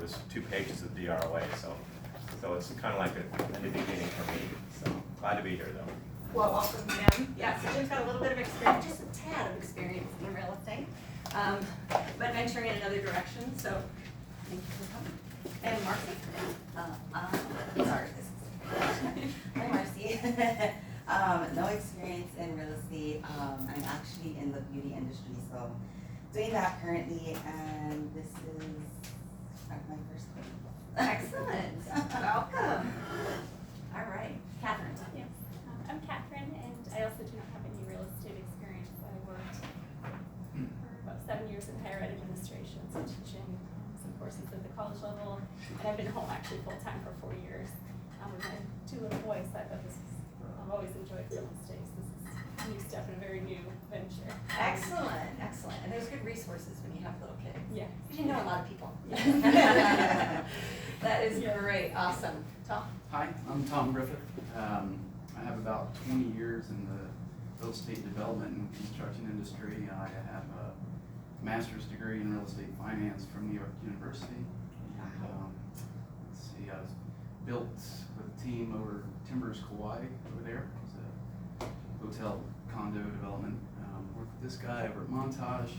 just 2 pages of DROA, so it's kind of like a new beginning for me. So glad to be here, though. Well, welcome, Jim. Yeah, so Jim's got a little bit of experience, just a tad of experience in real estate, but venturing in another direction, so thank you for coming. And Marcy? Sorry, this is hi Marcy. No experience in real estate. I'm actually in the beauty industry, so doing that currently, and this is my first claim. Excellent. Welcome. All right, Catherine. Yes, I'm Catherine, and I also do not have any real estate experience. I worked for about 7 years in higher ed administration, so teaching some courses at the college level, and I've been home actually full time for 4 years with my 2 little boys. So I thought I've always enjoyed real estate. So this is new stuff and a very new venture. Excellent, excellent. And there's good resources when you have little kids. Yeah. You know a lot of people. Yeah. That is great, awesome. Tom? Hi, I'm Tom Griffith. I have about 20 years in the real estate development and construction industry. I have a master's degree in real estate finance from New York University. And, let's see, I was built with a team over Timbers, Kauai over there. It was a hotel condo development. Worked with this guy over at Montage,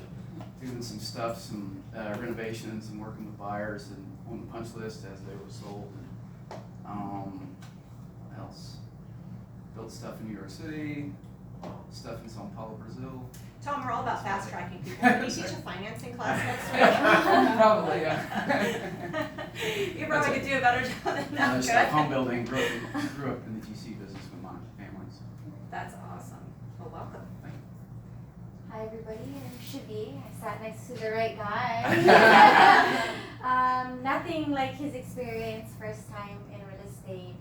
doing some stuff, some renovations and working with buyers and on the punch list as they were sold. What else? Built stuff in New York City, stuff in Sao Paulo, Brazil. Tom, we're all about fast tracking people. Can you teach a financing class next week? Probably, yeah. You probably could do a better job than that. Just like home building, grew up in the GC business with my family. So. That's awesome. Well, welcome. Thank you. Hi everybody, I'm Shivi. I sat next to the right guy. Nothing like his experience, first time in real estate.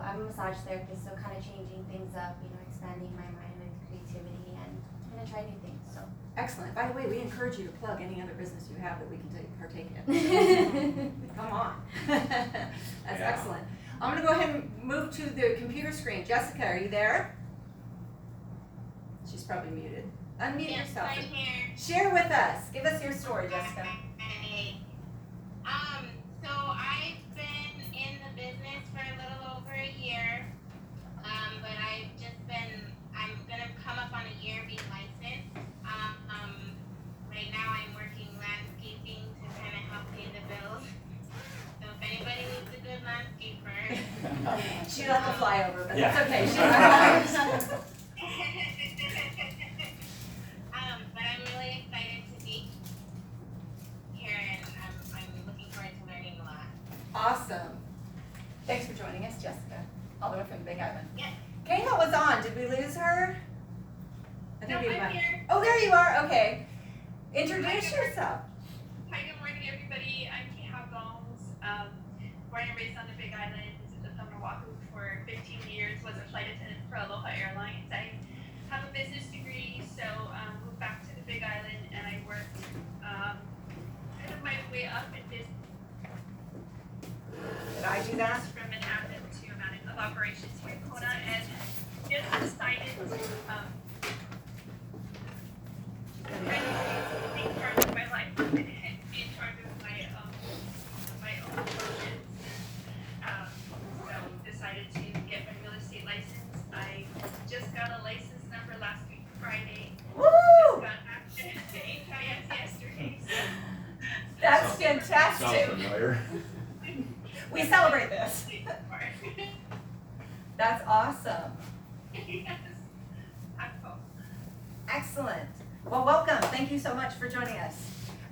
I'm a massage therapist, so kind of changing things up, expanding my mind with creativity and kind of try new things. So Excellent. By the way, we encourage you to plug any other business you have that we can partake in. Come on. That's excellent. I'm going to go ahead and move to the computer screen. Jessica, are you there? She's probably muted. Unmute yourself. I'm here. Share with us. Give us your story, Jessica. Okay. So I've been in the business for a little over a year, but I'm gonna come up on a year being licensed. Right now I'm working landscaping to kind of help pay the bills. So if anybody needs a good landscaper. She left the flyover, but Yeah. that's okay. She's But I'm really excited to be here, and I'm looking forward to learning a lot. awesome. Thanks for joining us, Jessica, all the way from the Big Island. Yeah. Kayla was on. Did we lose her? I think No, we I'm might. here. Oh, there you are. Okay. Introduce yourself. Hi, good morning, everybody. I'm Kayla Gomes. Born and raised on the Big Island, lived on Oahu for 15 years, was a flight attendant for Aloha Airlines. I have a business degree, so moved back to the Big Island, and I worked kind of my way up in business. Did I do that? From an admin to a manager of operations here in Kona, and just decided to take charge of my life and be in charge of my own emotions. So decided to get my real estate license. I just got a license number last week, Friday. Woo! Just got active to HIS yesterday. So That's Sounds fantastic. familiar. We celebrate this. yes. That's awesome. I'm cool. Excellent. Well, welcome. Thank you so much for joining us.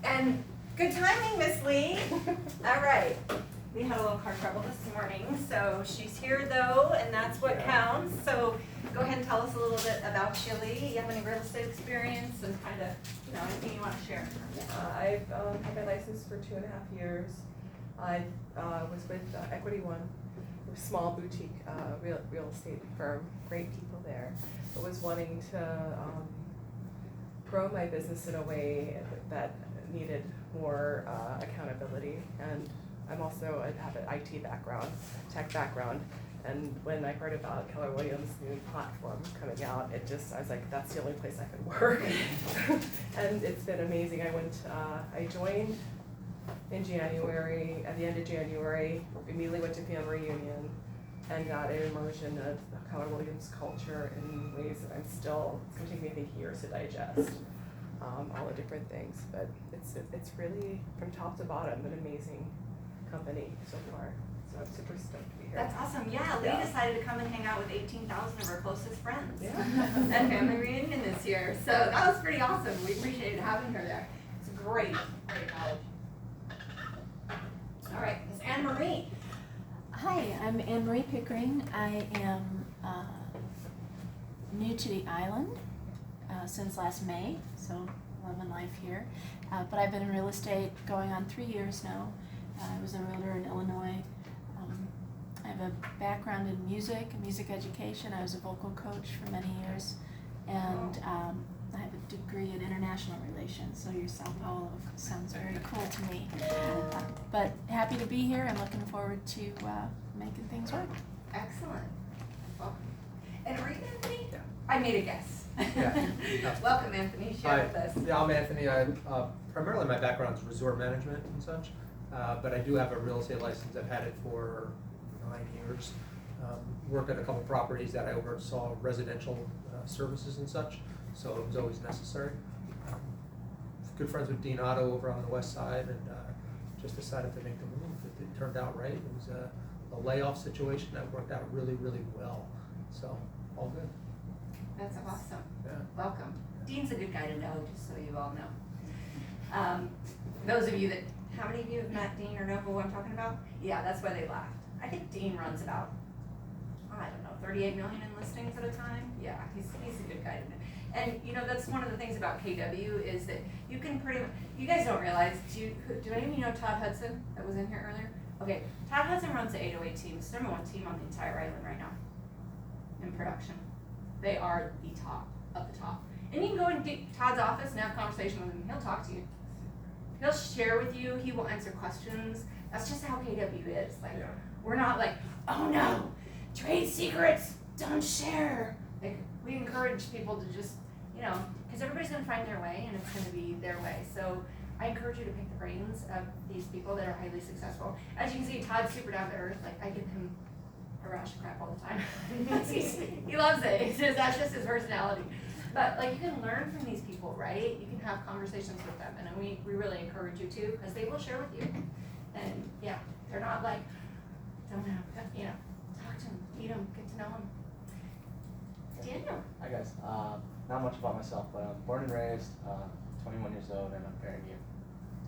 And good timing, Miss Lee. All right. We had a little car trouble this morning, so she's here though, and that's what counts. So go ahead and tell us a little bit about you, Lee. You have any real estate experience and kind of, anything you want to share? I've had my license for 2.5 years. I was with Equity One, a small boutique real estate firm, great people there, but was wanting to grow my business in a way that needed more accountability. And I have an IT background, tech background, and when I heard about Keller Williams' new platform coming out, I was like, that's the only place I could work. And it's been amazing. I joined in January, at the end of January, immediately went to family reunion and got an immersion of Keller Williams culture in ways that it's gonna take me, I think, years to digest, all the different things, but it's really, from top to bottom, an amazing company so far, so I'm super stoked to be here. That's awesome. Yeah, Lee Yeah. decided to come and hang out with 18,000 of her closest friends Yeah. at family reunion this year. So that was pretty awesome. We appreciated having her there. It's great knowledge. All right, Ms. Anne Marie. Hi, I'm Anne Marie Pickering. I am new to the island since last May, so loving life here. But I've been in real estate going on 3 years now. I was a realtor in Illinois. I have a background in music education. I was a vocal coach for many years. And I have a degree in international relations, so your Sao Paulo sounds very cool to me. But happy to be here and looking forward to making things work. Excellent. Welcome. And are you Anthony? Yeah. I made a guess. Yeah. Welcome, Anthony. Share with us. Yeah, I'm Anthony. Primarily my background is resort management and such, but I do have a real estate license. I've had it for 9 years. Worked at a couple properties that I oversaw residential services and such, so it was always necessary. Good friends with Dean Otto over on the west side, and just decided to make the move. It turned out right. It was a layoff situation that worked out really, really well. So all good. That's awesome. Yeah. Welcome. Dean's a good guy to know, just so you all know. Those of you that, how many of you have met Dean or know who I'm talking about? Yeah, that's why they laughed. I think Dean runs about, I don't know, 38 million in listings at a time. Yeah, he's a good guy to know. And you know, that's one of the things about KW is that you can pretty much, you guys don't realize, do any of you know Todd Hudson that was in here earlier? Okay, Todd Hudson runs the 808 team. It's the #1 team on the entire island right now in production. They are the top of the top. And you can go into Todd's office and have a conversation with him. He'll talk to you. He'll share with you. He will answer questions. That's just how KW is. Like, Yeah. we're not like, oh no, trade secrets, don't share. Like, we encourage people to just, you know, because everybody's going to find their way and it's going to be their way. So I encourage you to pick the brains of these people that are highly successful. As you can see, Todd's super down to earth. Like, I give him a rash of crap all the time. He loves it. He says that's just his personality. But like, you can learn from these people, right? You can have conversations with them, and we really encourage you to, because they will share with you. And yeah, they're not like, don't have, you know, talk to them, meet them, get to know them. Daniel. Hi guys. Not much about myself, but I'm born and raised, 21 years old, and I'm marrying you.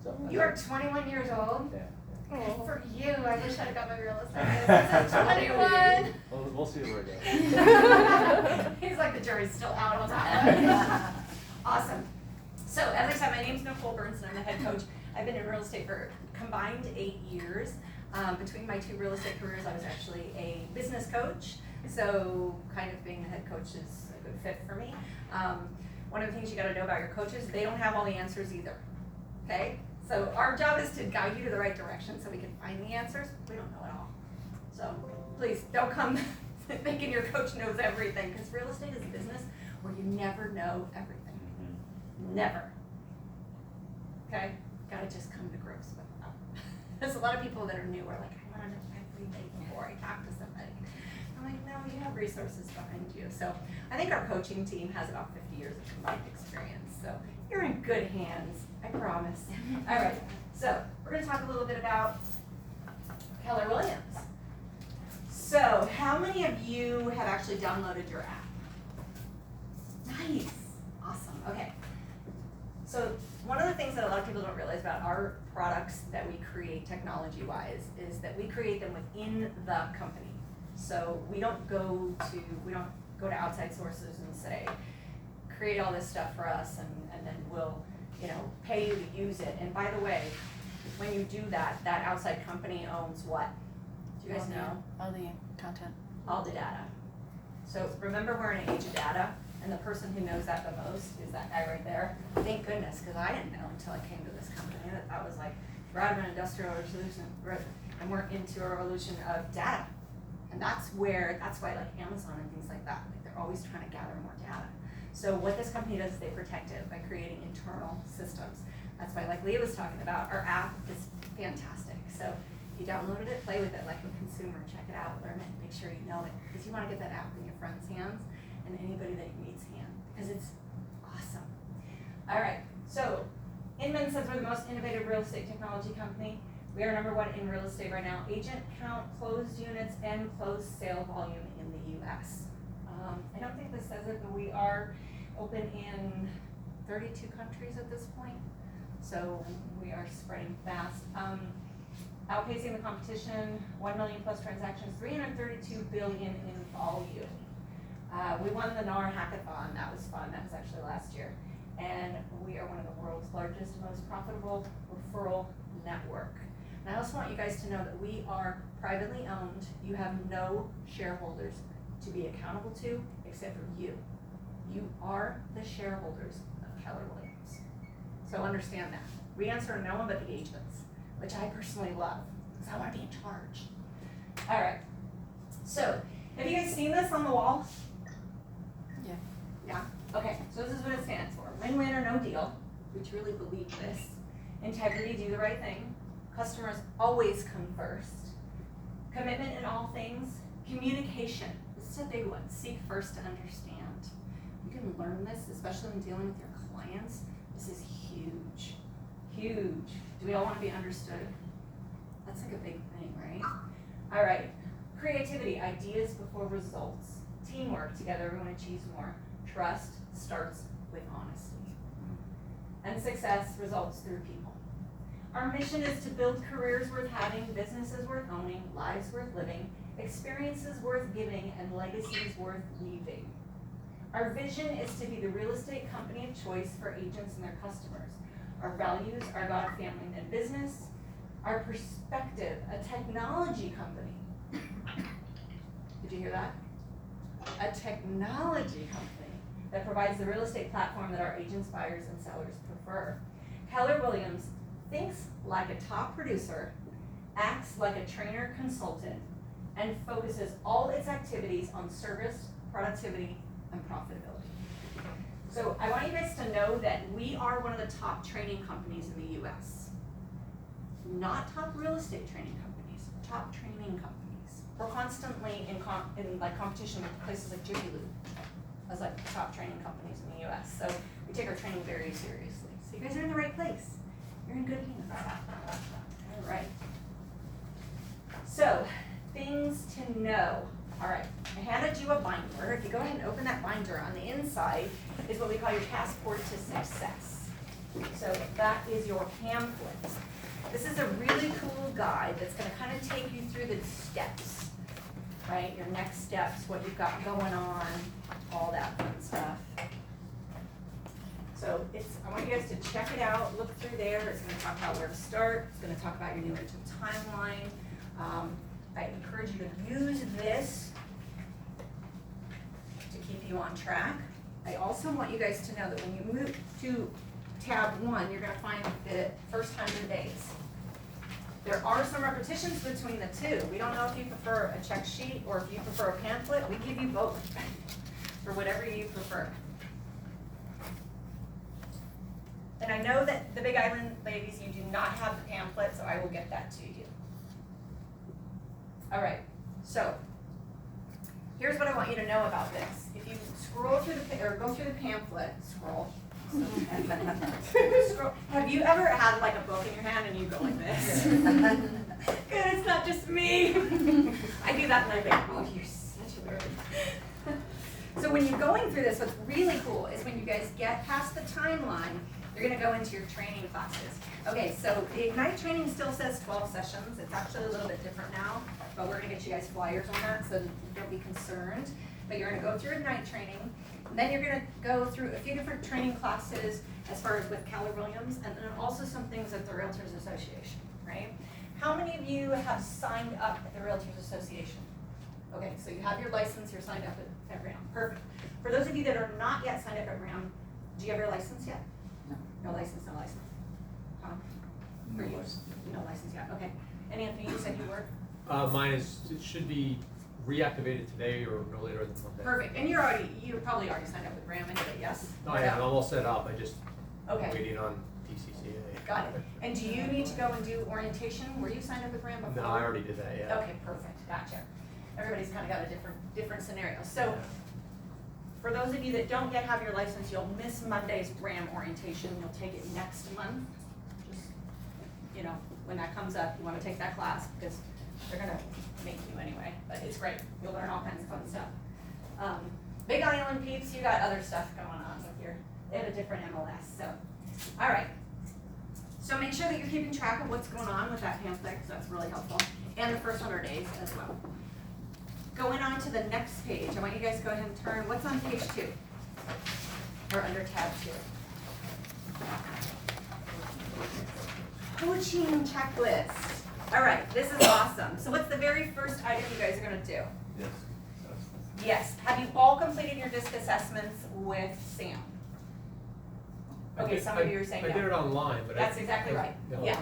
So You are 21 years old. Yeah. Good for you. I wish I'd got my real estate license at 21. We'll see where it goes. He's like, the jury's still out on that one. Awesome. So, as I said, my name's Nicole Bernson. I'm the head coach. I've been in real estate for combined 8 years. Between my 2 real estate careers, I was actually a business coach. So, kind of being the head coach is a good fit for me. One of the things you got to know about your coaches, they don't have all the answers either. Okay? So our job is to guide you to the right direction so we can find the answers. We don't know it all. So please don't come thinking your coach knows everything, because real estate is a business where you never know everything. Never. Okay? Gotta just come to grips with that. There's a lot of people that are new are like, I want to know everything before I talk to somebody. I'm like, no, you have resources behind you. So I think our coaching team has about 50 years of combined experience. So you're in good hands, I promise. All right, so we're going to talk a little bit about Keller Williams. So how many of you have actually downloaded your app? Nice, awesome, okay. So one of the things that a lot of people don't realize about our products that we create technology-wise is that we create them within the company. So we don't go to outside sources and say, create all this stuff for us and then we'll, you know, pay you to use it. And by the way, when you do that, that outside company owns what? Do you guys know? All the content. All the data. So remember, we're in an age of data, and the person who knows that the most is that guy right there. Thank goodness, because I didn't know until I came to this company that was like, we're out of an industrial revolution, and we're into a revolution of data. And that's why like Amazon and things like that, like they're always trying to gather more data. So what this company does is they protect it by creating internal systems. That's why, like Leah was talking about, our app is fantastic. So you downloaded it, play with it like a consumer, check it out, learn it, make sure you know it. Because you want to get that app in your friend's hands and anybody that you meet's hand, because it's awesome. All right, so Inman says we're the most innovative real estate technology company. We are number one in real estate right now. Agent count, closed units, and closed sale volume in the US. I don't think this says it, but we are open in 32 countries at this point. So we are spreading fast. Outpacing the competition, 1 million plus transactions, 332 billion in volume. We won the NAR hackathon, that was fun, that was actually last year. And we are one of the world's largest, most profitable referral network. And I also want you guys to know that we are privately owned. You have no shareholders to be accountable to except for you. You are the shareholders of Keller Williams. So understand that. We answer to no one but the agents, which I personally love, because I want to be in charge. All right, so have you guys seen this on the wall? Yeah. Yeah? Okay, so this is what it stands for. Win-win or no deal. We truly believe this. Integrity, do the right thing. Customers always come first. Commitment in all things. Communication, this is a big one. Seek first to understand. You can learn this, especially when dealing with your clients. This is huge, huge. Do we all want to be understood? That's like a big thing, right? All right, creativity, ideas before results. Teamwork, together everyone achieves more. Trust starts with honesty. And success results through people. Our mission is to build careers worth having, businesses worth owning, lives worth living, experiences worth giving, and legacies worth leaving. Our vision is to be the real estate company of choice for agents and their customers. Our values are God, family, and business. Our perspective, a technology company. Did you hear that? A technology company that provides the real estate platform that our agents, buyers, and sellers prefer. Keller Williams thinks like a top producer, acts like a trainer consultant, and focuses all its activities on service, productivity, and profitability. So I want you guys to know that we are one of the top training companies in the US. Not top real estate training companies, top training companies. We're constantly in competition with places like Jiffy Lube as like top training companies in the US. So we take our training very seriously. So you guys are in the right place. You're in good hands. All right. So, things to know. All right, I handed you a binder. If you go ahead and open that binder, on the inside is what we call your passport to success. So that is your pamphlet. This is a really cool guide that's going to kind of take you through the steps, right? Your next steps, what you've got going on, all that fun stuff. So I want you guys to check it out, look through there. It's going to talk about where to start. It's going to talk about your new agent timeline. I encourage you to use this to keep you on track. I also want you guys to know that when you move to tab 1, you're going to find the first 100 days. There are some repetitions between the two. We don't know if you prefer a check sheet or if you prefer a pamphlet. We give you both for whatever you prefer. And I know that the Big Island ladies, you do not have the pamphlet, so I will get that to you. All right, so here's what I want you to know about this. If you scroll through or go through the pamphlet, scroll. Have you ever had like a book in your hand and you go like this? Good, it's not just me. I do that and I think, oh, you're such a nerd. So when you're going through this, what's really cool is when you guys get past the timeline, you're gonna go into your training classes. Okay, so the Ignite training still says 12 sessions. It's actually a little bit different now, but we're gonna get you guys flyers on that, so don't be concerned. But you're gonna go through Ignite training, and then you're gonna go through a few different training classes as far as with Keller Williams, and then also some things at the Realtors Association, right? How many of you have signed up at the Realtors Association? Okay, so you have your license, you're signed up at RAM. Perfect. For those of you that are not yet signed up at RAM, do you have your license yet? No license, no license. Huh? For you? No license yet, okay. And Anthony, you said you were? Mine is, it should be reactivated today or no later than Monday. Perfect, and you're probably already signed up with RAM anyway, yes? Oh yeah, I'm all set up, I just Okay. waiting on DCCA. got it. And do you need to go and do orientation? Were you signed up with RAM before? No, I already did that, yeah. Okay, perfect, gotcha. Everybody's kind of got a different scenario. So, for those of you that don't yet have your license, you'll miss Monday's RAM orientation. You'll take it next month. Just, you know, when that comes up, you want to take that class because they're gonna make you anyway. But it's great. You'll learn all kinds of fun stuff. Big Island peeps, you got other stuff going on with your. They have a different MLS. So, all right. So make sure that you're keeping track of what's going on with that pamphlet because that's really helpful, and the first 100 days as well. Going on to the next page, I want you guys to go ahead and turn, what's on page 2? Or under tab 2? Coaching checklist. All right, this is awesome. So what's the very first item you guys are gonna do? Yes. Yes, have you all completed your disc assessments with Sam? Okay, some of you are saying no. I did it online, but That's exactly right, no. yeah.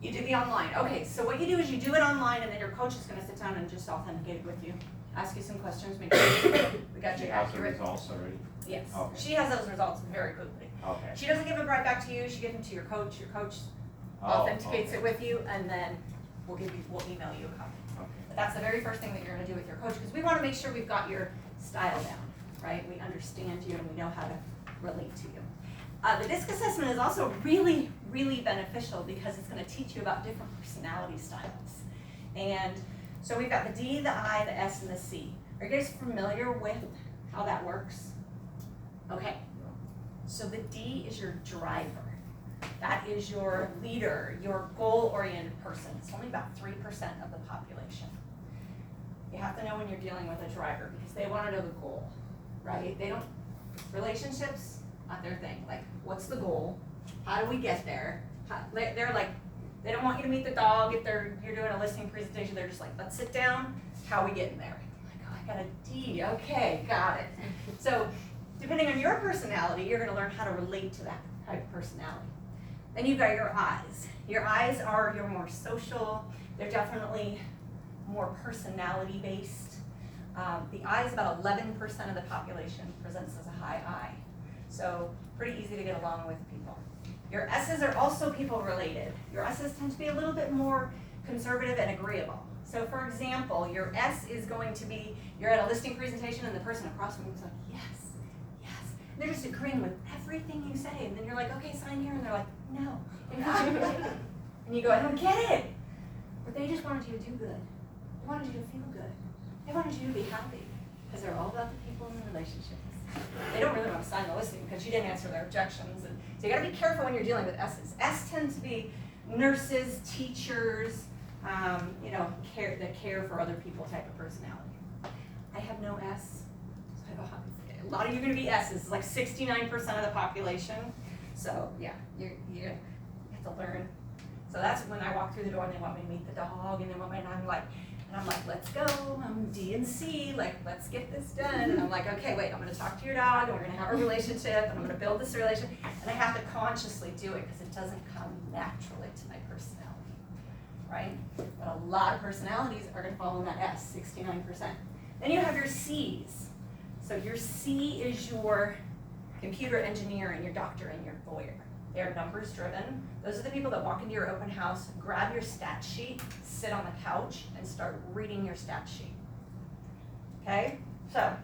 You did the online, okay, so what you do is you do it online and then your coach is gonna sit down and just authenticate with you, ask you some questions, make sure we got She you has the accurate. results already? Yes, Okay. she has those results very quickly. Okay. She doesn't give them right back to you, she gives them to your coach Oh, authenticates okay. it with you, and then we'll email you a copy. Okay. But that's the very first thing that you're gonna do with your coach, because we wanna make sure we've got your style down, right? We understand you and we know how to relate to you. The DISC assessment is also really, really beneficial because it's gonna teach you about different personality styles. And so we've got the D, the I, the S, and the C. Are you guys familiar with how that works? Okay, so the D is your driver. That is your leader, your goal-oriented person. It's only about 3% of the population. You have to know when you're dealing with a driver because they want to know the goal, right? They don't, relationships, not their thing. Like, what's the goal? How do we get there? They're like, they don't want you to meet the dog if you're doing a listing presentation. They're just like, let's sit down. How are we getting there? Like, oh, I got a D. Okay, got it. So, depending on your personality, you're going to learn how to relate to that type of personality. Then you've got your eyes. Your eyes are your more social. They're definitely more personality based. The I is about 11% of the population presents as a high I. So pretty easy to get along with people. Your S's are also people related. Your S's tend to be a little bit more conservative and agreeable. So for example, your S is going to be, you're at a listing presentation and the person across from you is like, yes, yes. And they're just agreeing with everything you say. And then you're like, okay, sign here. And they're like, no. And you go, I don't get it. But they just wanted you to do good. They wanted you to feel good. They wanted you to be happy. Because they're all about the people and the relationships. They don't really want to sign the listing because you didn't answer their objections. And so you got to be careful when you're dealing with S's. S tends to be nurses, teachers, that care for other people type of personality. I have no S. So I have a lot of you are going to be S's. It's like 69% of the population. So yeah, you have to learn. So that's when I walk through the door and they want me to meet the dog and they want me, and I'm like, let's go, I'm D and C, like, let's get this done. And I'm like, okay, wait, I'm gonna talk to your dog and we're gonna have a relationship and I'm gonna build this relationship. And I have to consciously do it because it doesn't come naturally to my personality, right? But a lot of personalities are gonna fall in that S, 69%. Then you have your C's. So your C is your computer engineer and your doctor and your lawyer. They're numbers driven. Those are the people that walk into your open house, grab your stat sheet, sit on the couch, and start reading your stat sheet. Okay? So,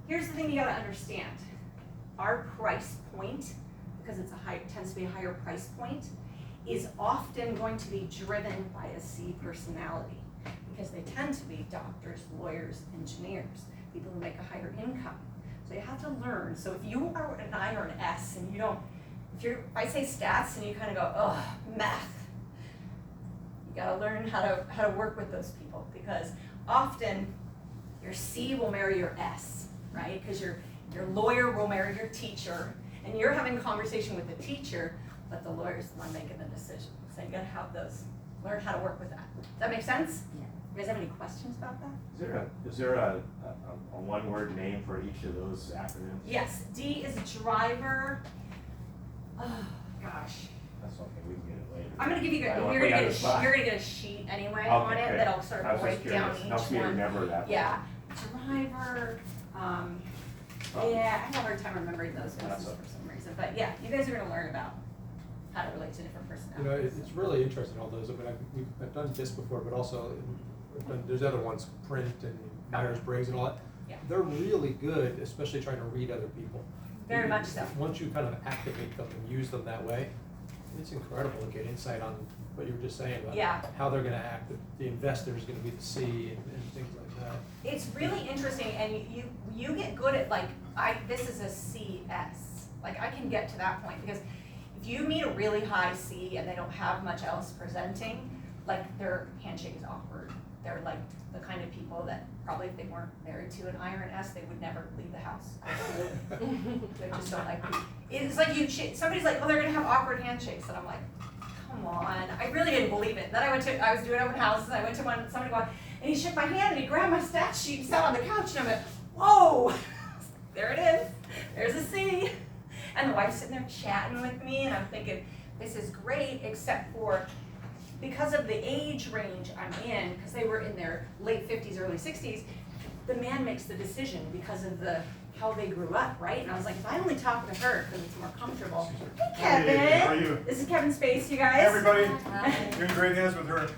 here's the thing you gotta understand. Our price point, because it tends to be a higher price point, is often going to be driven by a C personality. Because they tend to be doctors, lawyers, engineers, people who make a higher income. So you have to learn. So if you are an I or an S and you don't, if I say stats and you kind of go, oh, math, you gotta learn how to work with those people because often your C will marry your S, right? Because your lawyer will marry your teacher and you're having a conversation with the teacher, but the lawyer's the one making the decision. So you gotta have those, learn how to work with that. Does that make sense? Yeah. You guys have any questions about that? Is there a one-word name for each of those acronyms? Yes, D is driver. Oh, gosh. That's okay, we can get it later. I'm gonna give you, I don't wanna you're put gonna you on get the spot. you're gonna get a sheet anyway Okay, on it great. that'll sort I of was just break down curious. each Helps me one. remember that. Yeah, driver, yeah, I have a hard time remembering those ones That's for okay. some reason, but yeah, you guys are gonna learn about how to relate to different You know, personalities. it's really interesting, all those. I mean, I've done this before, but also there's other ones, print and Myers-Briggs and all that. Yeah. They're really good, especially trying to read other people. Very much so. Once you kind of activate them and use them that way, it's incredible to get insight on what you were just saying about Yeah. how they're going to act. The investor is going to be the C and things like that. It's really interesting, and you get good at like, this is a CS. Like I can get to that point because if you meet a really high C and they don't have much else presenting, like their handshake is awkward. They're like the kind of people that probably if they weren't married to an I or an S, they would never leave the house. They just don't like people. It's like somebody's like, oh, they're gonna have awkward handshakes, and I'm like, come on. I really didn't believe it. Then I was doing open houses, and I went to one, somebody walked, and he shook my hand, and he grabbed my stat sheet and sat on the couch, and I'm like, whoa, there it is. There's a C. And the wife's sitting there chatting with me, and I'm thinking, this is great, except for because of the age range I'm in, because they were in their late 50s, early 60s, the man makes the decision because of how they grew up, right? And I was like, if I only talk to her because it's more comfortable. Hey, Kevin. Hey, how are you? This is Kevin Space, you guys. Hey, everybody. Hi. Doing great hands with her.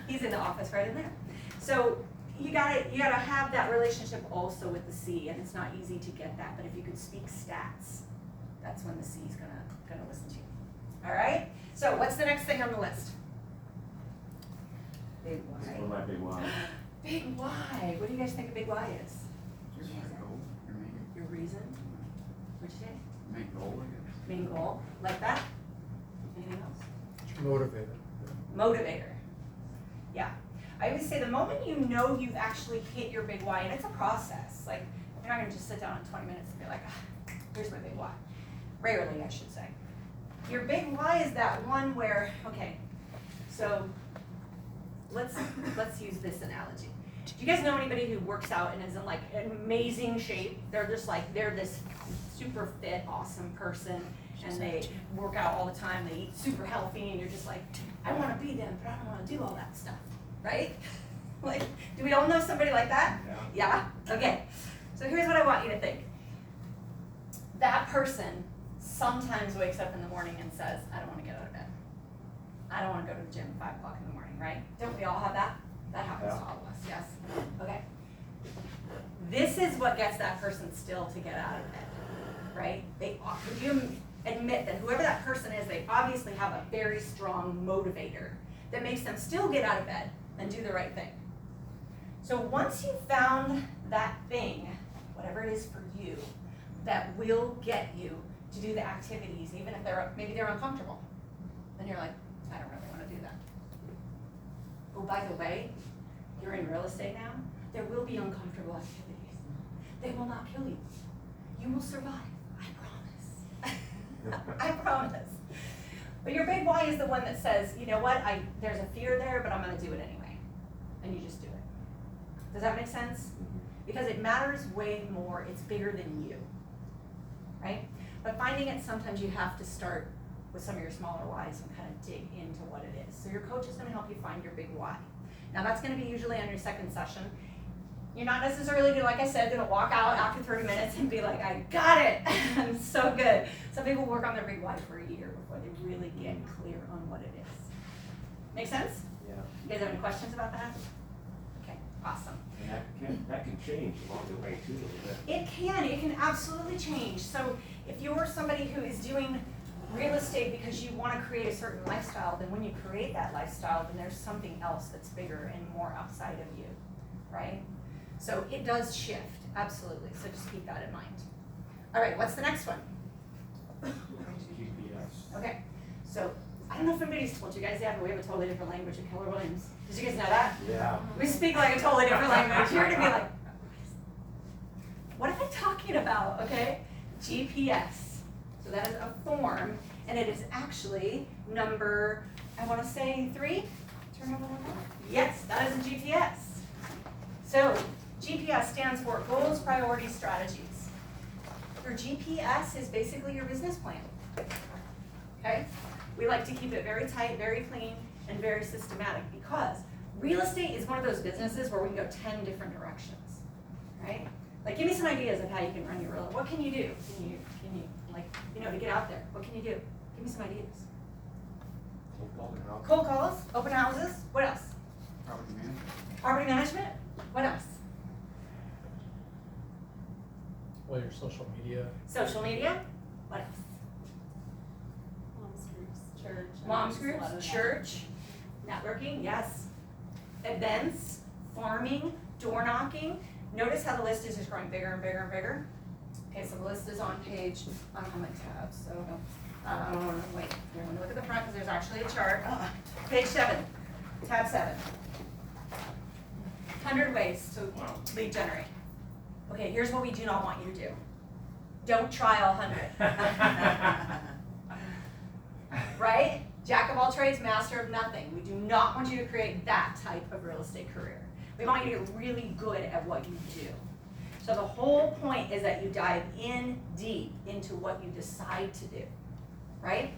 He's in the office right in there. So you gotta have that relationship also with the C, and it's not easy to get that. But if you could speak stats, that's when the C is gonna listen to you. All right. So what's the next thing on the list? Big This is Y. one of my big whys. Big Y. What do you guys think a big Y is? Your goal, your Your reason? What'd you say? main goal, I guess. Main goal. Like that? Anything else? Motivated. Motivator. Yeah. I always say the moment you know you've actually hit your big why, and it's a process. Like, you're not gonna just sit down in 20 minutes and be like, here's my big why. Rarely, I should say. Your big why is that one where, okay, so let's use this analogy. Do you guys know anybody who works out and is in like an amazing shape? They're just like, they're this super fit, awesome person, and they work out all the time, they eat super healthy, and you're just like, I wanna be them, but I don't wanna do all that stuff, right? Like, do we all know somebody like that? Yeah. Yeah? Okay. So here's what I want you to think. That person sometimes wakes up in the morning and says, I don't wanna get out of bed. I don't wanna go to the gym at 5 o'clock in the morning, right? Don't we all have that? That happens to all of us, yes? Okay. This is what gets that person still to get out of bed, right? Would you admit that whoever that person is, they obviously have a very strong motivator that makes them still get out of bed and do the right thing. So once you've found that thing, whatever it is for you, that will get you to do the activities, even if maybe they're uncomfortable, then you're like, I don't really want to do that. Oh, by the way, you're in real estate now, there will be uncomfortable activities. They will not kill you. You will survive, I promise. I promise. But your big why is the one that says, you know what, there's a fear there, but I'm gonna do it anyway. And you just do it. Does that make sense? Because it matters way more, it's bigger than you, right? But finding it, sometimes you have to start with some of your smaller whys and kind of dig into what it is. So your coach is gonna help you find your big why. Now that's gonna be usually on your second session. You're not necessarily, like I said, gonna walk out after 30 minutes and be like, I got it, I'm so good. Some people work on their big why for a year before they really get clear on what it is. Make sense? Yeah. You guys have any questions about that? Okay, awesome. And that can change along the way too, a little bit. It can absolutely change. So if you're somebody who is doing real estate because you want to create a certain lifestyle, then when you create that lifestyle, then there's something else that's bigger and more outside of you, right? So it does shift, absolutely. So just keep that in mind. All right, what's the next one? GPS. Okay, so I don't know if anybody's told you guys that, but we have a totally different language at Keller Williams. Did you guys know that? Yeah. We speak like a totally different language. You're gonna be like, what are they talking about? Okay, GPS. So that is a form, and it is actually number, I want to say 3. Turn over number. Yes, that is a GPS. So GPS stands for Goals, Priorities, Strategies. Your GPS is basically your business plan. Okay? We like to keep it very tight, very clean, and very systematic because real estate is one of those businesses where we can go 10 different directions, right? Like, give me some ideas of how you can run your real estate. What can you do? Can you, like, to get out there? What can you do? Give me me some ideas. Cold Cold calls, open houses, what else? Property management. Property management, what else? Well, your social media. Social media, what else? Moms groups, church. Moms there's a lot groups, of church, networking, yes. Events, farming, door knocking. Notice how the list is just growing bigger and bigger and bigger. Okay, so the list is on page, I don't have my tabs, so, wait, here, let me look at the front, because there's actually a chart. Page 7, tab 7. 100 ways to lead generate. Okay, here's what we do not want you to do. Don't try all 100. Right? Jack of all trades, master of nothing. We do not want you to create that type of real estate career. We want you to get really good at what you do. So the whole point is that you dive in deep into what you decide to do, right?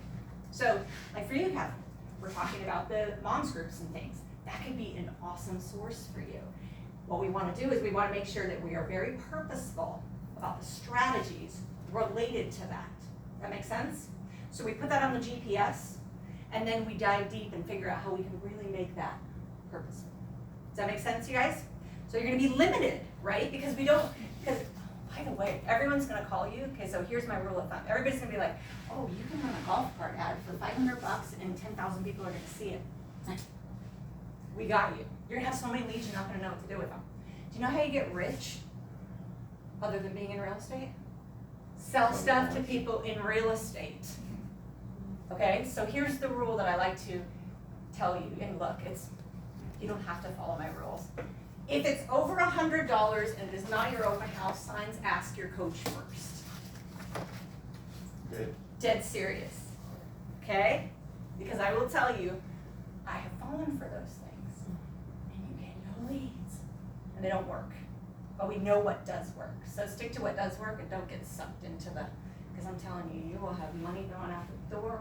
So, like for you, Catherine, we're talking about the moms groups and things. That could be an awesome source for you. What we want to do is we want to make sure that we are very purposeful about the strategies related to that. That make sense? So we put that on the GPS, and then we dive deep and figure out how we can really make that purposeful. Does that make sense, you guys? So you're going to be limited, right? Because by the way, everyone's going to call you. Okay, so here's my rule of thumb. Everybody's going to be like, oh, you can run a golf cart ad for $500 and 10,000 people are going to see it. We got you. You're going to have so many leads, you're not going to know what to do with them. Do you know how you get rich other than being in real estate? Sell stuff to people in real estate. Okay, so here's the rule that I like to tell you. And look, you don't have to follow my rules. If it's over $100 and it is not your open house signs, ask your coach first. Good. Dead serious. Okay? Because I will tell you, I have fallen for those things. And you get no leads. And they don't work. But we know what does work. So stick to what does work and don't get sucked into because I'm telling you, you will have money going out the door.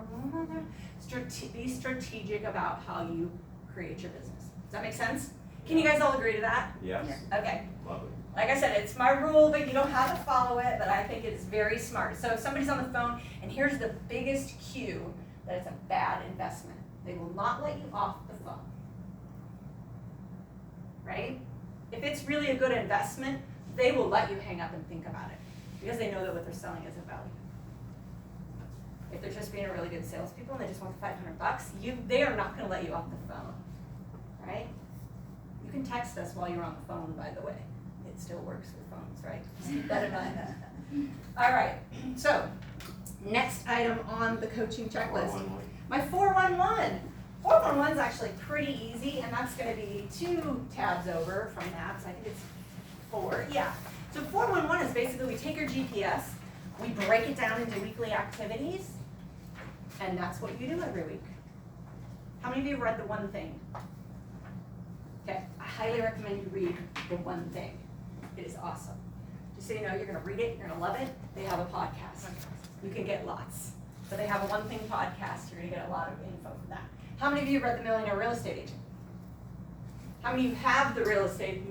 Be strategic about how you create your business. Does that make sense? Can you guys all agree to that? Yes. Okay. Love it. Like I said, it's my rule, but you don't have to follow it, but I think it is very smart. So if somebody's on the phone, and here's the biggest cue that it's a bad investment. They will not let you off the phone. Right? If it's really a good investment, they will let you hang up and think about it because they know that what they're selling is of value. If they're just being a really good salespeople and they just want the $500, they are not going to let you off the phone, right? You can text us while you're on the phone, by the way. It still works with phones, right? Just keep that in mind. All right, so next item on the coaching checklist. 411. My 411. 411 is actually pretty easy, and that's going to be 2 tabs over from that, so I think it's 4. Yeah. So 411 is basically we take your GPS, we break it down into weekly activities, and that's what you do every week. How many of you have read The One Thing? Okay, I highly recommend you read The One Thing. It is awesome. Just so you know, you're going to read it, you're going to love it. They have a podcast. You can get lots. But they have a One Thing podcast. You're going to get a lot of info from that. How many of you have read The Millionaire Real Estate Agent? How many of you have the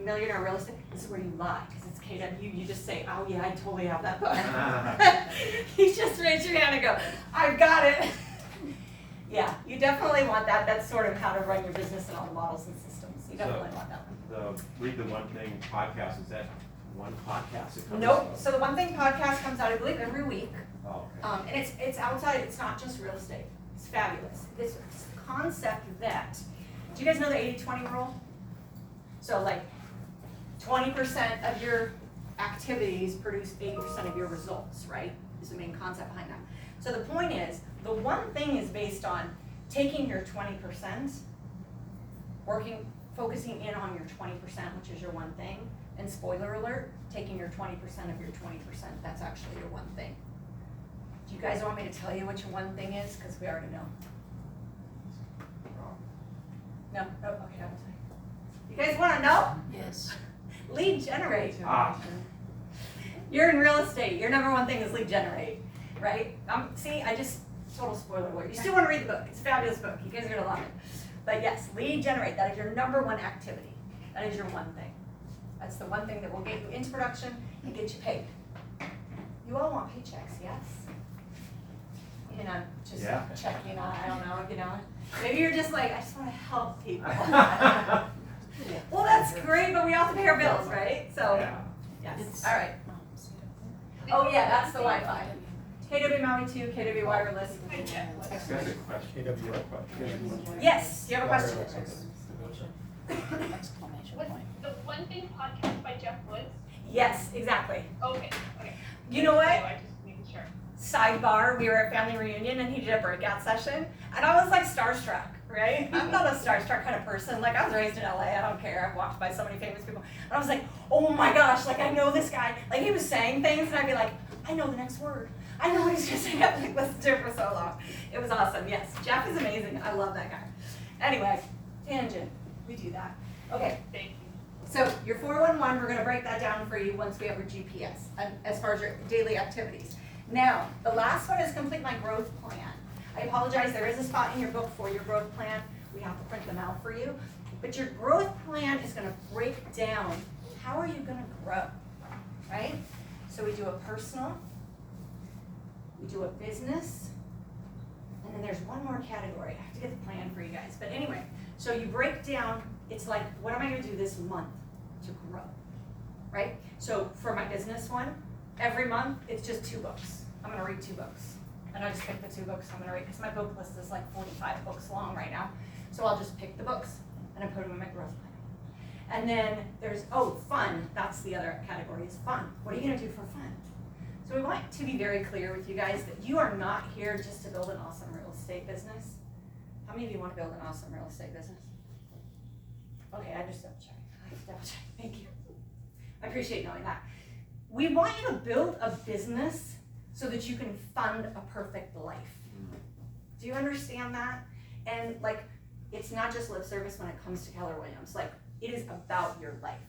Millionaire Real Estate? This is where you lie, because it's KW. You just say, oh yeah, I totally have that book. You just raise your hand and go, I've got it. Yeah, you definitely want that. That's sort of how to run your business and all the models and systems. You definitely want that one. The Read the One Thing podcast, is that one podcast that comes Nope. out? So the One Thing podcast comes out, I believe, every week. Oh, okay. And it's outside, it's not just real estate. It's fabulous. This concept that, do you guys know the 80-20 rule? So like 20% of your activities produce 80% of your results, right? Is the main concept behind that. So the point is, the One Thing is based on taking your 20%, focusing in on your 20%, which is your one thing, and spoiler alert, taking your 20% of your 20%, that's actually your one thing. Do you guys want me to tell you what your one thing is? Because we already know. No? Oh, okay, I will tell you. You guys want to know? Yes. Lead generate. Ah. You're in real estate. Your number one thing is lead generate, right? See, total spoiler alert. You still want to read the book. It's a fabulous book. You guys are going to love it. But yes, lead generate. That is your number one activity. That is your one thing. That's the one thing that will get you into production and get you paid. You all want paychecks, yes? you know, just Yeah. checking on, I don't know, you know. Maybe you're just like, I just wanna help people. Well, that's great, but we also pay our bills, right? So, Yeah. yes, all right. Oh, yeah, that's the Wi-Fi. KW Maui 2, KW Wireless. That's a good question. KW. Yes, you have a question? Exclamation Was point. the One Thing podcast by Jeff Woods? Yes, exactly. Okay. You know what? I just making sure. Sidebar, we were at family reunion and he did a breakout session and I was like starstruck, right? I'm not a starstruck kind of person. Like I was raised in LA, I don't care. I've walked by so many famous people. And I was like, oh my gosh, like I know this guy. Like he was saying things and I'd be like, I know the next word. I know what he's gonna say. I've like listened to it for so long. It was awesome. Yes, Jeff is amazing. I love that guy. Anyway, tangent. We do that. Okay. Thank you. So your 411, we're gonna break that down for you once we have your GPS, as far as your daily activities. Now, the last one is complete my growth plan. I apologize, there is a spot in your book for your growth plan. We have to print them out for you. But your growth plan is gonna break down how are you gonna grow, right? So we do a personal, we do a business, and then there's one more category. I have to get the plan for you guys. But anyway, so you break down, it's like, what am I gonna do this month to grow, right? So for my business one, every month, it's just 2 books. I'm gonna read 2 books. And I just pick the 2 books I'm gonna read, because my book list is like 45 books long right now. So I'll just pick the books, and I put them in my growth plan. And then there's, fun, that's the other category, is fun. What are you gonna do for fun? So we want to be very clear with you guys that you are not here just to build an awesome real estate business. How many of you want to build an awesome real estate business? Okay, I just double check. Thank you. I appreciate knowing that. We want you to build a business so that you can fund a perfect life. Do you understand that? And like, it's not just lip service when it comes to Keller Williams. Like, it is about your life.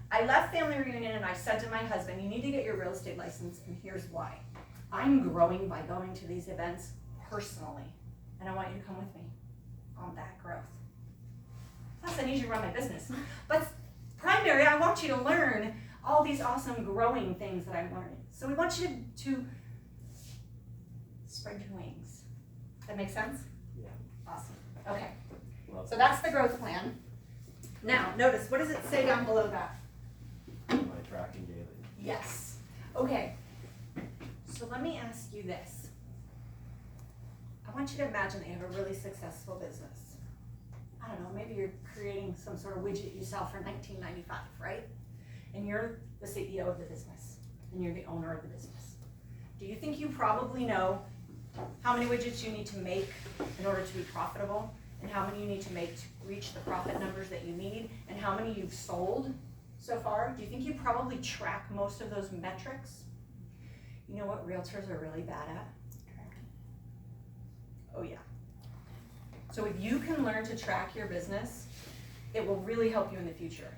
I left family reunion and I said to my husband, you need to get your real estate license, and here's why. I'm growing by going to these events personally, and I want you to come with me on that growth. Plus, I need you to run my business. But primary, I want you to learn all these awesome growing things that I'm learning. So we want you to spread your wings. That make sense? Yeah. Awesome. Okay. Well, So that's the growth plan. Now, notice, what does it say down below that? my tracking daily. Yes. Okay. So let me ask you this. I want you to imagine that you have a really successful business. I don't know, maybe you're creating some sort of widget you sell for $19.95, right? And you're the CEO of the business, and you're the owner of the business. Do you think you probably know how many widgets you need to make in order to be profitable, and how many you need to make to reach the profit numbers that you need, and how many you've sold so far? Do you think you probably track most of those metrics? You know what realtors are really bad at? Oh yeah. So if you can learn to track your business, it will really help you in the future.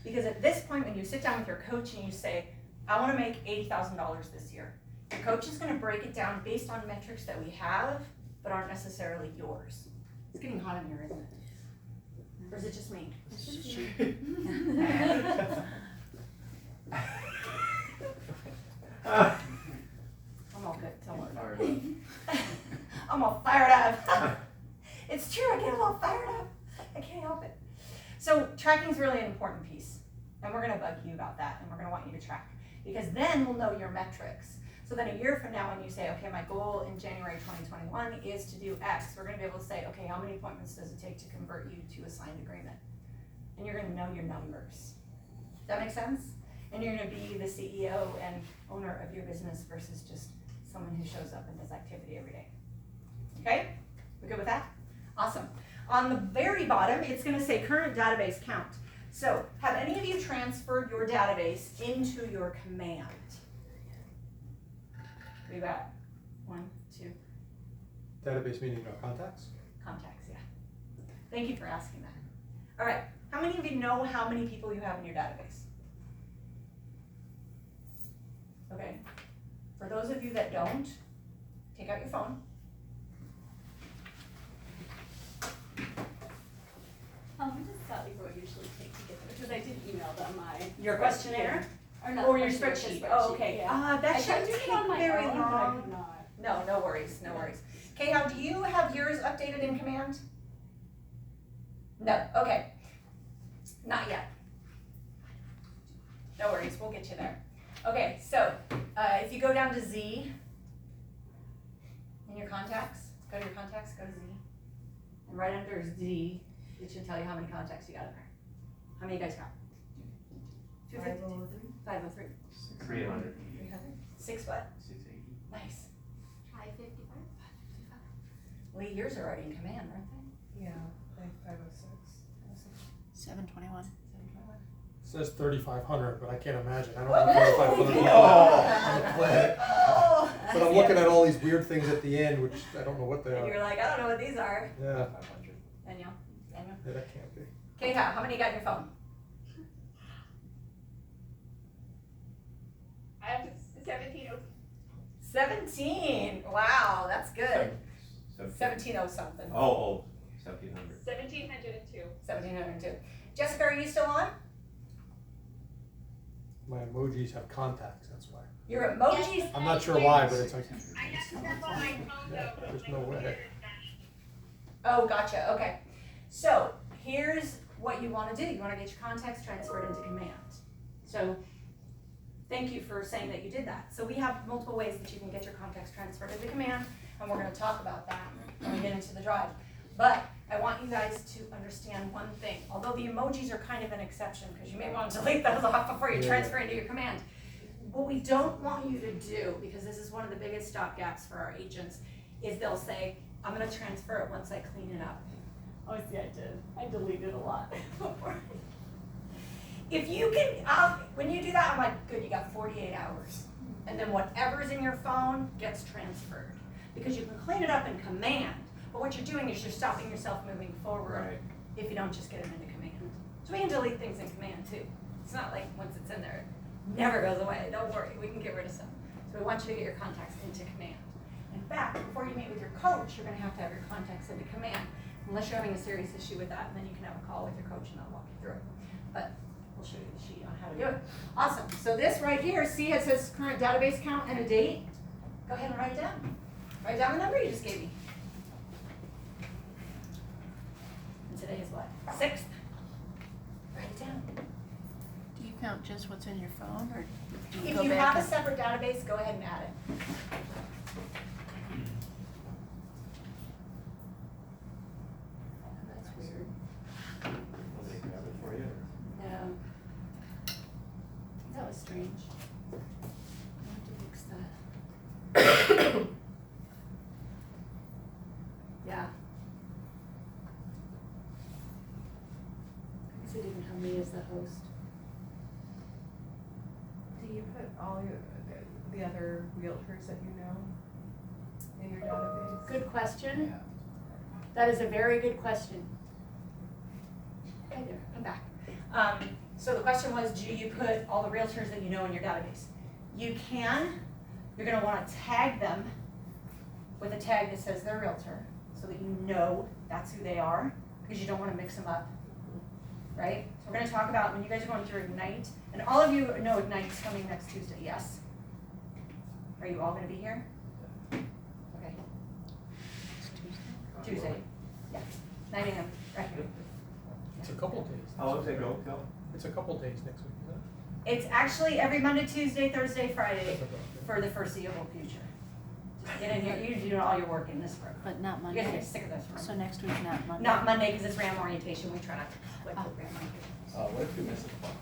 Because at this point, when you sit down with your coach and you say, I want to make $80,000 this year, your coach is going to break it down based on metrics that we have, but aren't necessarily yours. It's getting hot in here, isn't it? Or is it just me? I'm all good, don't worry. Fired up. I'm all fired up. It's true, I get a little fired up. I can't help it. So tracking is really an important piece. And we're gonna bug you about that, and we're gonna want you to track. Because then we'll know your metrics. So then a year from now, when you say, okay, my goal in January 2021 is to do X, we're gonna be able to say, okay, how many appointments does it take to convert you to a signed agreement? And you're gonna know your numbers. Does that make sense? And you're gonna be the CEO and owner of your business versus just someone who shows up and does activity every day. Okay? We good with that? Awesome. On the very bottom, it's gonna say current database count. So, have any of you transferred your database into your command? We got 1, 2 Database meaning contacts? contacts, yeah. Thank you for asking that. All right, how many of you know how many people you have in your database? Okay, for those of you that don't, take out your phone. How long does Sally Roy usually take to get there? Because I did email them my Your questionnaire? Or not Or your questionnaire, spreadsheet? the Oh, okay. Yeah. That I tried shouldn't doing take it on my very own, but I long. could not. No, no worries, no worries. Okay, how do you have yours updated in Command? No, okay. Not yet. No worries, we'll get you there. Okay, so if you go down to Z in your contacts, go to your contacts, go to Z. And right under Z, it should tell you how many contacts you got in there. How many you guys got? 252. 503. 300. 300. 6 what? 680. Nice. 555. Lee, yours are already in Command, aren't they? Yeah, like 506. 721. 721. Says 3,500, but I can't imagine. I don't have 3,500 people on the planet. Oh! But I'm looking at all these weird things at the end, which I don't know what they And you're are. like, I don't know what these are. Yeah, 500. Daniel? Daniel? yeah, that can't be. Okay, how many you got in your phone? I have 17. 17. Wow, that's good. 17 something. Oh, 1700. 1,702. 1702. Jessica, are you still on? My emojis have contacts, that's why. Your emojis? I'm not sure why, but it's like, I have to step on my phone yeah, though. there's no way. Oh, gotcha. Okay. So here's what you want to do. You want to get your contacts transferred into Command. So thank you for saying that you did that. So we have multiple ways that you can get your contacts transferred into Command, and we're going to talk about that when we get into the drive. But I want you guys to understand one thing. Although the emojis are kind of an exception, because you may want to delete those off before you transfer into your Command. What we don't want you to do, because this is one of the biggest stopgaps for our agents, is they'll say, I'm going to transfer it once I clean it up. Oh, see, I did. I deleted a lot before. If you can, when you do that, I'm like, good, you got 48 hours. And then whatever's in your phone gets transferred. Because you can clean it up in Command, but what you're doing is you're stopping yourself moving forward Right. if you don't just get them into Command. So we can delete things in Command too. It's not like once it's in there, it never goes away. Don't worry, we can get rid of some. So we want you to get your contacts into Command. In fact, before you meet with your coach, you're gonna have to have your contacts into Command, unless you're having a serious issue with that, and then you can have a call with your coach and I'll walk you through it. But we'll show you the sheet on how to do it. Awesome, so this right here, see it says current database count and a date? Go ahead and write it down. Write down the number you just gave me. And today is what, 6th? Write it down. Do you count just what's in your phone, or do you If go you back have a and- separate database, go ahead and add it. That's weird. Will they grab it for you? No. That was strange. I have to fix that. Yeah. I guess it didn't have me as the host. Do you put all the other realtors that you know in your database? Good question. Yeah. That is a very good question. Hey there, come back. So the question was, do you put all the realtors that you know in your database? You can. You're gonna wanna tag them with a tag that says they're a realtor, so that you know that's who they are, because you don't wanna mix them up, right? So we're gonna talk about when you guys are going through Ignite, and all of you know Ignite's coming next Tuesday, yes? Are you all gonna be here? Okay. Tuesday, yeah, 9 a.m. right here. It's a couple days. How long does it go till? It's a couple days next week, isn't It's actually every Monday, Tuesday, Thursday, Friday it? for the foreseeable future. Just get in here, you do all your work in this room. But not You guys Monday. get sick of this So room. next week, not Monday. Not Monday, because it's RAM orientation, we try not to conflict with RAM orientation. What if you miss a class?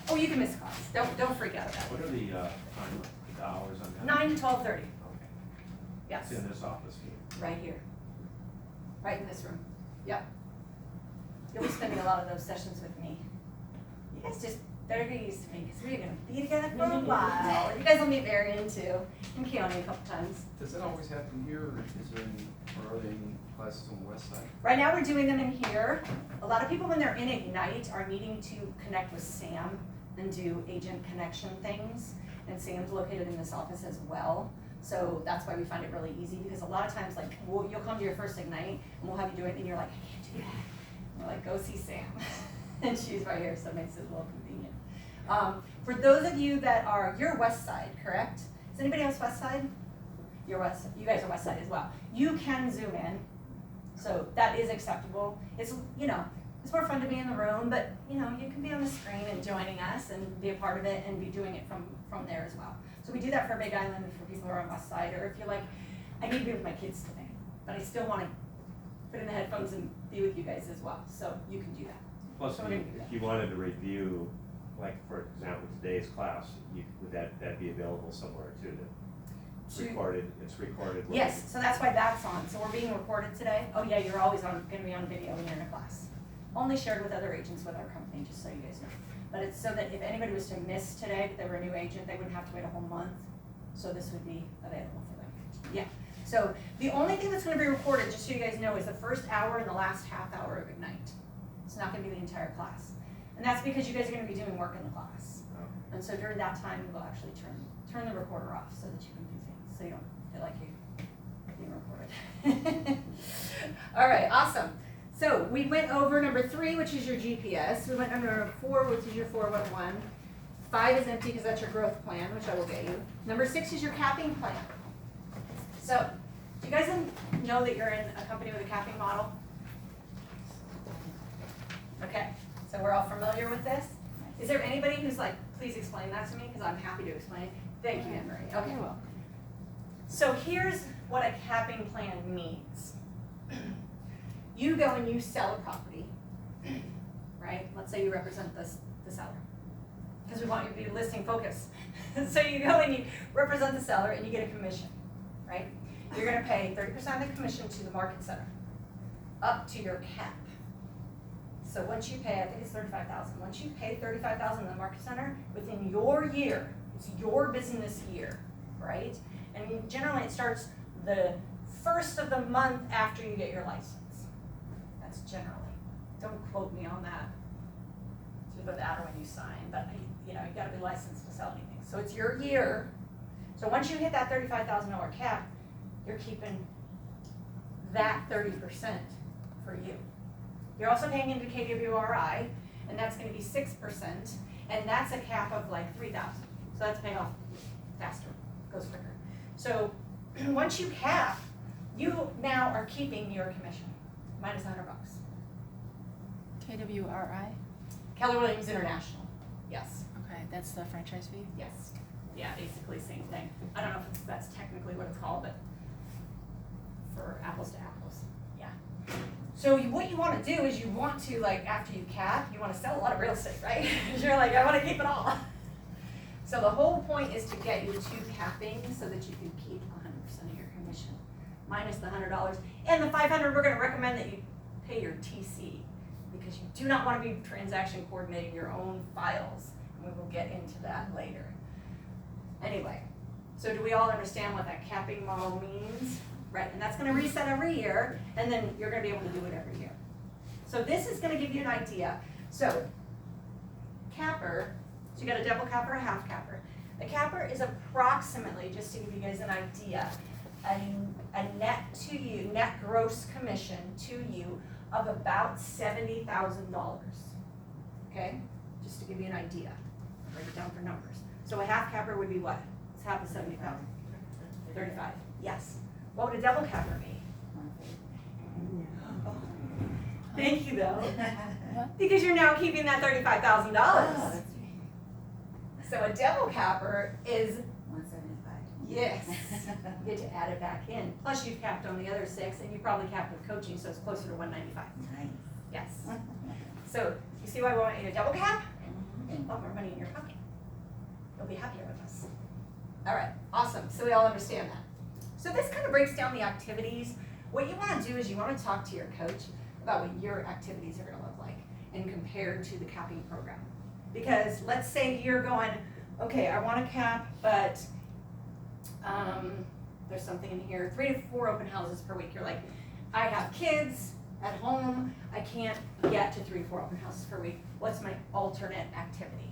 Oh, you can miss class, don't freak out about What it. are the hours on that? 9 to 12:30, Okay. yes, It's in this office here. right here. Right in this room, yep. You'll be spending a lot of those sessions with me. You guys just better get used to me, because we're gonna be together for a while. You guys will meet Marion too, and Keone a couple times. Does that always happen here, or is there any, or are there any classes on the west side? Right now, we're doing them in here. A lot of people, when they're in Ignite, are needing to connect with Sam and do agent connection things. And Sam's located in this office as well. So that's why we find it really easy, because a lot of times, like, you'll come to your first Ignite, and we'll have you do it, and you're like, I can't do that. And we're like, go see Sam. And she's right here, so it makes it a little convenient. For those of you that are, you're West Side, correct? Is anybody else West Side? you're west, you guys are west side as well. You can zoom in, so that is acceptable. It's, you know, it's more fun to be in the room, but you know, you can be on the screen and joining us and be a part of it and be doing it from there as well. So we do that for Big Island for people who are on west side, or if you're like, I need to be with my kids today, but I still want to put in the headphones and be with you guys as well. So you can do that. Plus, So we're gonna do that. if you wanted to review, like for example, today's class, would that be available somewhere too? It's recorded. Yes, so that's why that's on. So we're being recorded today. Oh yeah, you're always going to be on video when you're in a class. Only shared with other agents with our company, just so you guys know. But it's so that if anybody was to miss today, but they were a new agent, they wouldn't have to wait a whole month. So this would be available for them. Yeah. So the only thing that's going to be recorded, just so you guys know, is the first hour and the last half hour of Ignite. It's not going to be the entire class. And that's because you guys are going to be doing work in the class. And so during that time, we'll actually turn the recorder off so that you can do things, so you don't feel like you're being recorded. All right, awesome. So we went over number 3, which is your GPS. We went over number 4, which is your 411. 5 is empty because that's your growth plan, which I will get you. Number 6 is your capping plan. So, do you guys know that you're in a company with a capping model? Okay, so we're all familiar with this? Is there anybody who's like, please explain that to me, because I'm happy to explain. Thank you, Anne-Marie. Okay. You're welcome. So here's what a capping plan means. You go and you sell a property, right? Let's say you represent the seller, because we want you to be listing focused. So you go and you represent the seller and you get a commission, right? You're gonna pay 30% of the commission to the market center, up to your cap. So once you pay, I think it's $35,000. Once you pay $35,000 in the market center, within your year, it's your business year, right? And generally it starts the first of the month after you get your license. That's generally. Don't quote me on that. It's about that or when you sign, but you know, you gotta be licensed to sell anything. So it's your year. So once you hit that $35,000 cap, you're keeping that 30% for you. You're also paying into KWRI, and that's gonna be 6%, and that's a cap of like 3,000. So that's paying off faster, goes quicker. So once you cap, you now are keeping your commission, minus $100. KWRI? Keller Williams International, yes, Okay, that's the franchise fee? yes. Yeah, basically same thing. I don't know if that's technically what it's called, but for apples to apples, yeah. So what you want to do is you want to, like, after you cap, you want to sell a lot of real estate, right? You're like, I want to keep it all. So the whole point is to get you to capping so that you can keep 100% of your commission, minus the $100. And the $500, we're going to recommend that you pay your TC, because you do not want to be transaction coordinating your own files. And we will get into that later. Anyway, so do we all understand what that capping model means? Right, and that's gonna reset every year, and then you're gonna be able to do it every year. So this is gonna give you an idea. So, capper, so you got a double capper, a half capper. A capper is approximately, just to give you guys an idea, a net to you, net gross commission to you of about $70,000. Okay, just to give you an idea. Break it down for numbers. So a half capper would be what? It's half of 70,000. 35. Yes. What would a double capper be? Oh. Thank you though. Because you're now keeping that $35,000. Oh, that's right. So a double capper is, 175. yes, you get to add it back in. Plus you've capped on the other 6, and you probably capped with coaching, so it's closer to 195. Nice. Yes. So you see why we want you to double cap? And put more money in your pocket. You'll be happier with us. All right, awesome. So we all understand that. So this kind of breaks down the activities. What you want to do is you want to talk to your coach about what your activities are going to look like and compared to the capping program. Because let's say you're going, okay, I want to cap, but there's something in here, 3 to 4 open houses per week. You're like, I have kids at home, I can't get to 3 to 4 open houses per week. What's my alternate activity,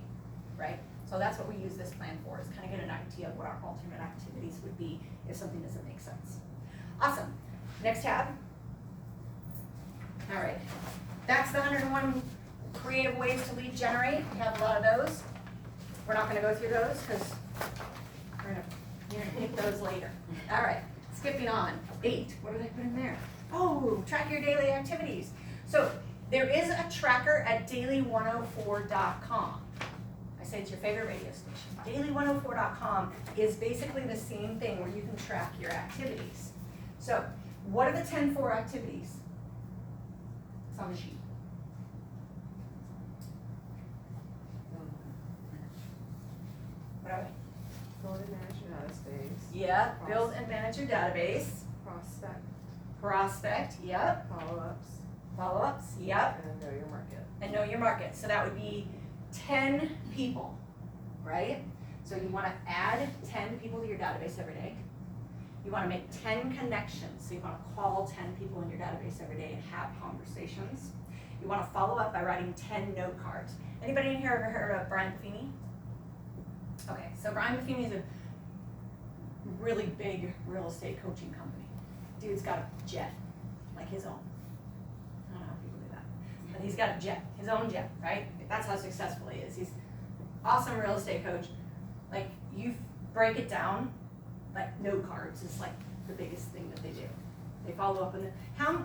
right? So that's what we use this plan for, is kind of get an idea of what our alternate activities would be if something doesn't make sense. Awesome. Next tab. All right. That's the 101 creative ways to lead generate. We have a lot of those. We're not going to go through those because we're going to You're gonna pick those later. All right, skipping on. 8, what did I put in there? Oh, track your daily activities. So there is a tracker at daily104.com. I say it's your favorite radio station. Daily104.com is basically the same thing where you can track your activities. So what are the 10-4 activities? It's on the sheet. What are they? Build and manage your data space. Yeah, build and manage your database. Prospect, Prospect, yep. follow-ups, Follow-ups, yep. and know your market. And know your market. So that would be 10 people, right? So you want to add 10 people to your database every day. You want to make 10 connections. So you want to call 10 people in your database every day and have conversations. You want to follow up by writing 10 note cards. Anybody in here ever heard of Brian Buffini? Okay, so Brian Buffini is a really big real estate coaching company. Dude's got a jet, like his own. I don't know how people do that. But he's got a jet, his own jet, right? That's how successful he is. He's awesome real estate coach. Like, you break it down, like note cards is like the biggest thing that they do. They follow up and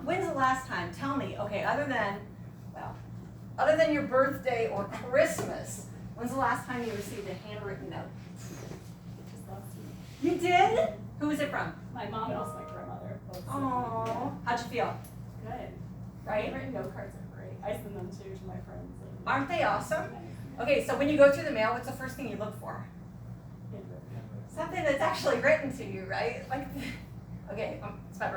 when's the last time, tell me, okay, other than your birthday or Christmas, when's the last time you received a handwritten note? Just last week. You did? Who was it from? My mom and also my grandmother both sent me, Oh, how'd you feel? Good. Right? Handwritten note cards are great. I send them too to my friends. And Aren't they awesome? Okay, so when you go through the mail, what's the first thing you look for? handwritten. Something that's actually written to you, right? Like, okay, it's my birthday.